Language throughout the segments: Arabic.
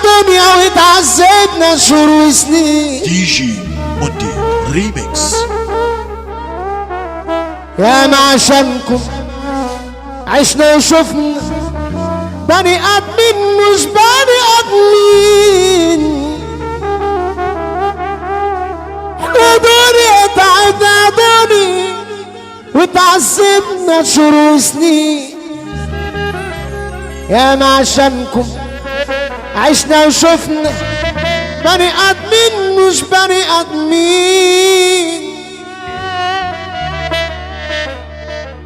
دنيا وتعذبنا شهور وسنين. دي جي مونتي ريميكس. يا ما عشانكم عشنا وشفنا بني ادمين مش بني ادمين. احنا دنيا تعبنا دنيا وتعذبنا شهور وسنين. يا ما عشانكم عشنا وشفنا بني ادمين مش بني ادمين.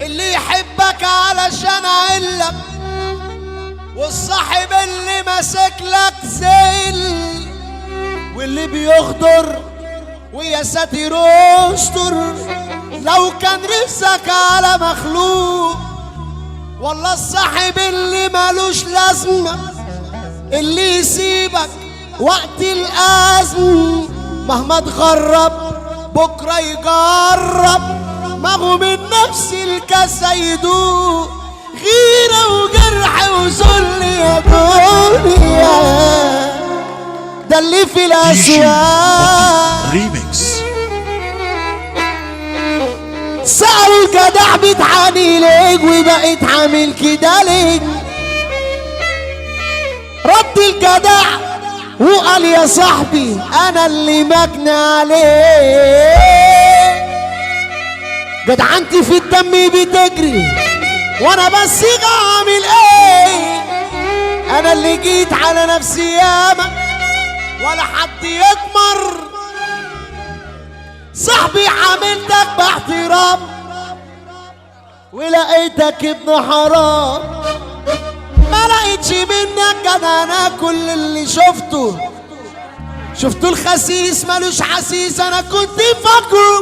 اللي يحبك علشان علك والصاحب اللي ماسك لك زل واللي بيغدر ويا ساتر استر لو كان رزقك على مخلوق. والله الصاحب اللي مالوش لازمة اللي يسيبك وقت الأزمة مهما تغرب بكرة يجرب ما هو من نفس الكاسة يدوق. غيرة وجرح وذل يا دنيا ده اللي في الأسواق. ريميكس. سألوا الجدع بتعاني ليك وبقيت عامل كده ليك. رد الجدع وقال يا صاحبي انا اللي مجني عليك. جدعنتي في الدم بتجري وانا بس اعمل ايه. انا اللي جيت على نفسي ياما ولا حد يتمر. صاحبي عاملتك باحترام ولقيتك ابن حرام. ما لقيتش منك انا كل اللي شفته الخسيس مالوش حسيس. انا كنت فاكره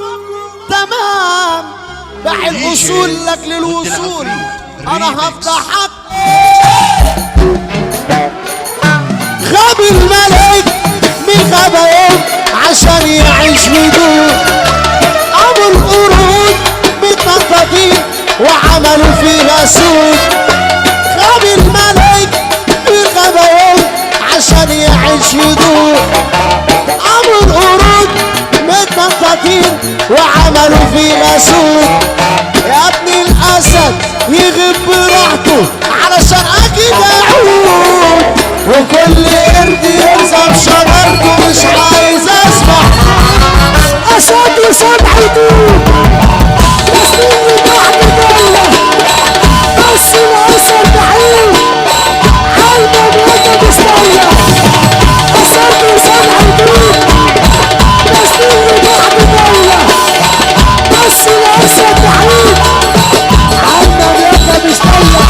تمام باع الاصول لك للوصول. انا هفضحك غبي الملك من غباهم عشان يعيش بدون. ابو القرود متنططين وعملوا فيها سود. غبي الملك من غباهم عشان يعيش بدون. ابو القرود متنططين وعملوا فيها سود. يا ابن الاسد يغيب براحته علشان اكيد اعود. وكل قرد يلزم شجرته مش عايز اسمع. اسد وسبع يدوب ياسمين تحت دله بس الاسد بعيد عالمه بيده مستولى. اسد وسبع يدوب ياسمين تحت دله بس الاسد بعيد عالمه بيده مستولى.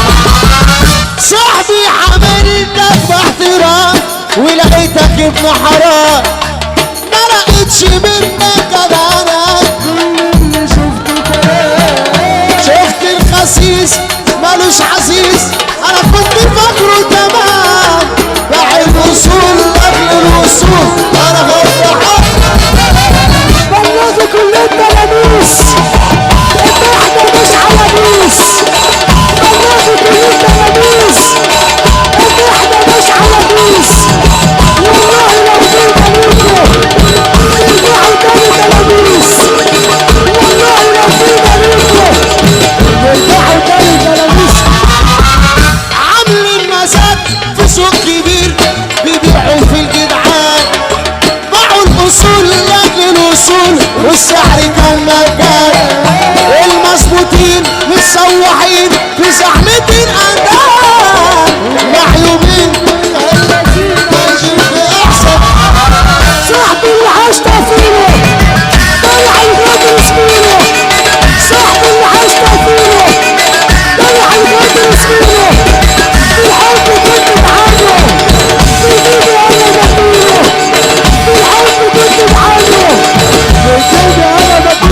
صاحبي عملتك باحترام ولقيتك ابن حرام. ما لقيتش منك امانات اللي شفته كلام. شفت الخسيس مالوش عزيز انا كنت فاكره تمام باع الوصول قبل الوصول. انا هفضحك بلغوا كل التلاميذ ان احنا مش عواميس. بلغوا كل التلاميذ ان احنا مش عواميس. والله لو في ملوكه يرجعوا تاني تلاميذ. والله لو في ملوكه يرجعوا تاني تلاميذ. عاملين مسات في سوق كبير بيبيعوا في الجدعان. باعوا الاصول لاجل الوصول والسعر كان مجان. المظبوطين متسوحين في زحمة الأندال. معيوبين الذين ماشيين بأحسن. صاحبي اللي عشت فيه ضيع الغدر سمينه. صاحبي اللي عشت فيه ضيع الغدر سمينه. بالحب كنت بعانه بيجيبي انا بطيره. بالحب كنت بعانه بيجيبي انا بطيره.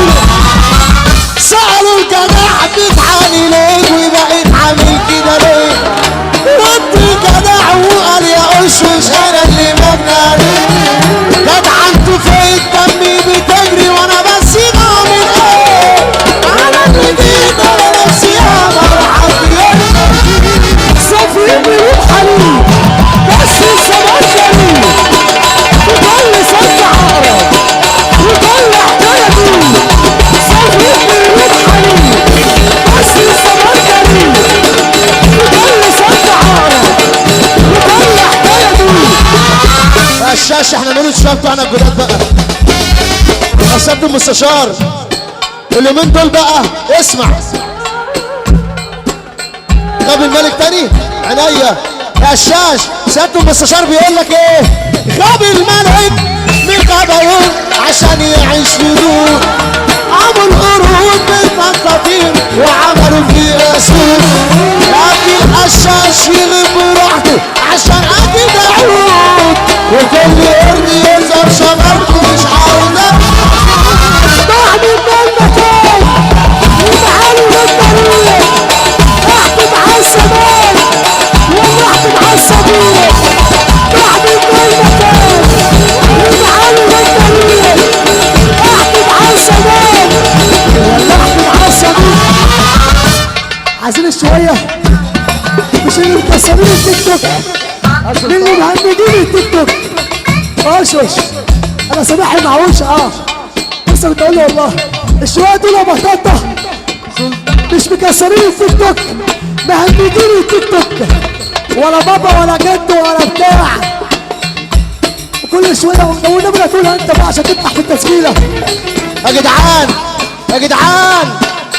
الشاشه احنا نقول الشباب بتوعنا الجداد بقى. يا سياده المستشار اليومين دول بقى اسمع. غاب الملك تاني عينيا يا الشاش. سياده المستشار بيقول لك ايه؟ غاب الملك من غابون عشان يعيش في دور. عملوا قرود بالفطاطير وعملوا فيه اسود، لكن الشاش يغيب براحته عشان اكيد اعود. وكل قرد يظهر شجرته مش عاوزه بعد المكان ومعالي للطريق. احكم على السماء ولا احكم على السبيل. بعد المكان ومعالي للطريق. احكم على السماء ولا احكم على السبيل. عايزين شويه مش اللي مكسرين التيك توك، اللي مهمدين التيك توك. وش انا سامحني معوش لسه بتقول له والله الشويه دول يا بطاطا مش مكسرين التيك توك، مهمدين التيك توك. ولا بابا ولا جد ولا بتاع. وكل شويه والنبي لا تقولها انت بقى عشان تفتح في التسجيله. يا جدعان يا جدعان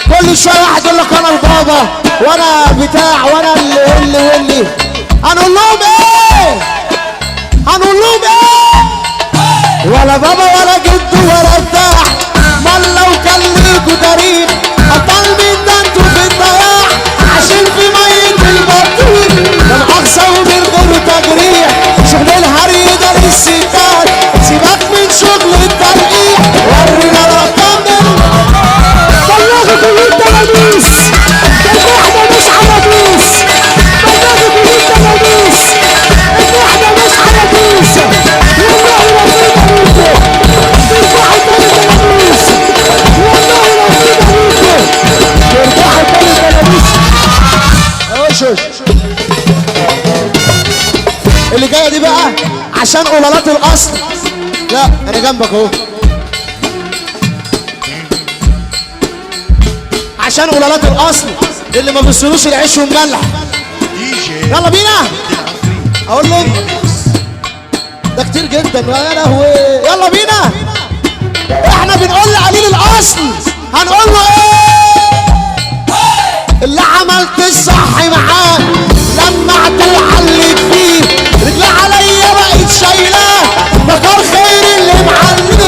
كل شويه واحد يقول لك انا البابا وانا بتاع وانا اللي هنقول لهم ايه؟ هنقول لهم ايه؟ ولا بابا ولا جد ولا بتاع. امال لو كان ليكوا تاريخ اطل من ده انتوا في الضياع. عشان في ميه البطيخ ده مؤاخذه ومن غير تجريح. شغل الهري ده للستات سيبك من شغل الترقيع. ورينا الارقام بلغوا كل التلاميذ ان احنا مش عراجيز. بلغوا كل التلاميذ ان احنا مش عراجيز. والله لو في طريقه ترجعوا تاني تلاميذ. والله لو في طريقه ترجعوا تاني تلاميذ. وش اللي جايه دي بقى عشان قلالات الاصل. لا انا جنبك اهو. عشان قلالات الاصل اللي ما بيصيروش العيش والملح. يلا بينا اقول لك ده كتير جدا يا لهوي. يلا بينا احنا بنقول لقليل الاصل هنقول له ايه؟ اللي عملت الصح معاه لمعته وعلت فيه. رجلي عليا بقيت شايلاه فكر خير اللي معلم.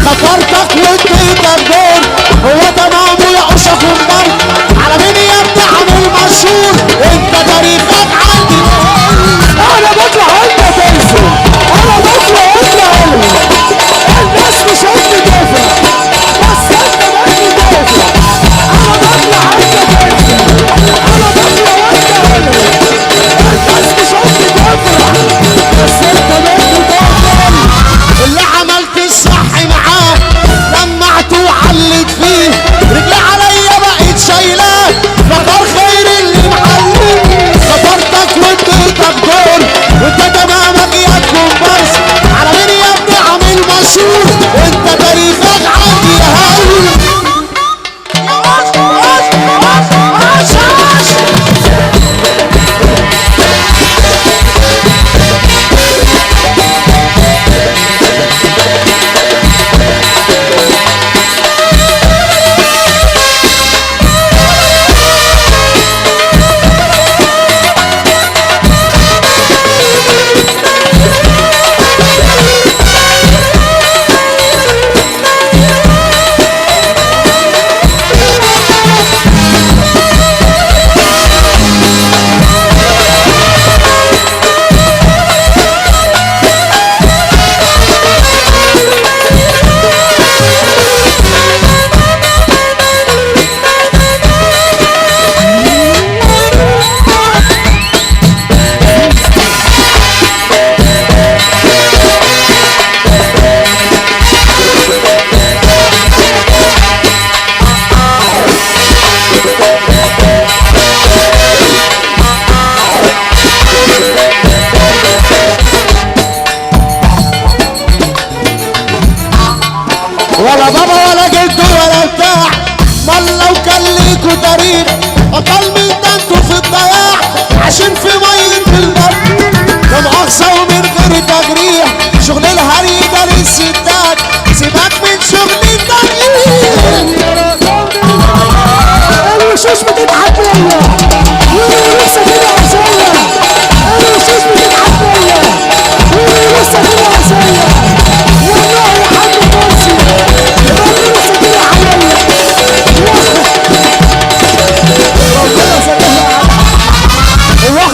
فكرتك واديتك دول هو تمام يا اشرف ومبارك. على مين يا بتعمل مشهور انت تاريخك عندي. انا بطلع انت تنزل. انا بطلع انت علم. الناس مش قد دافع بس انت مش دافع. انا بطلع انت تنزل. انا بطلع انت علم.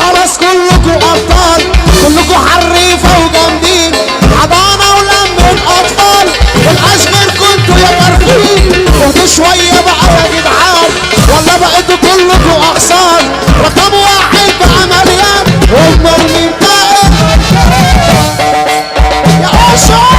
خلاص كلكوا ابطال، كلكوا حريفه وجامدين، حضانه ولم الاطفال، الاشغال كنتوا يا طرفين، اهدوا شويه بقى يا جدعان، ولا بقيتوا كلكوا اغصان، رقم واحد بقى مليان، امال مين بقى يا عشاق؟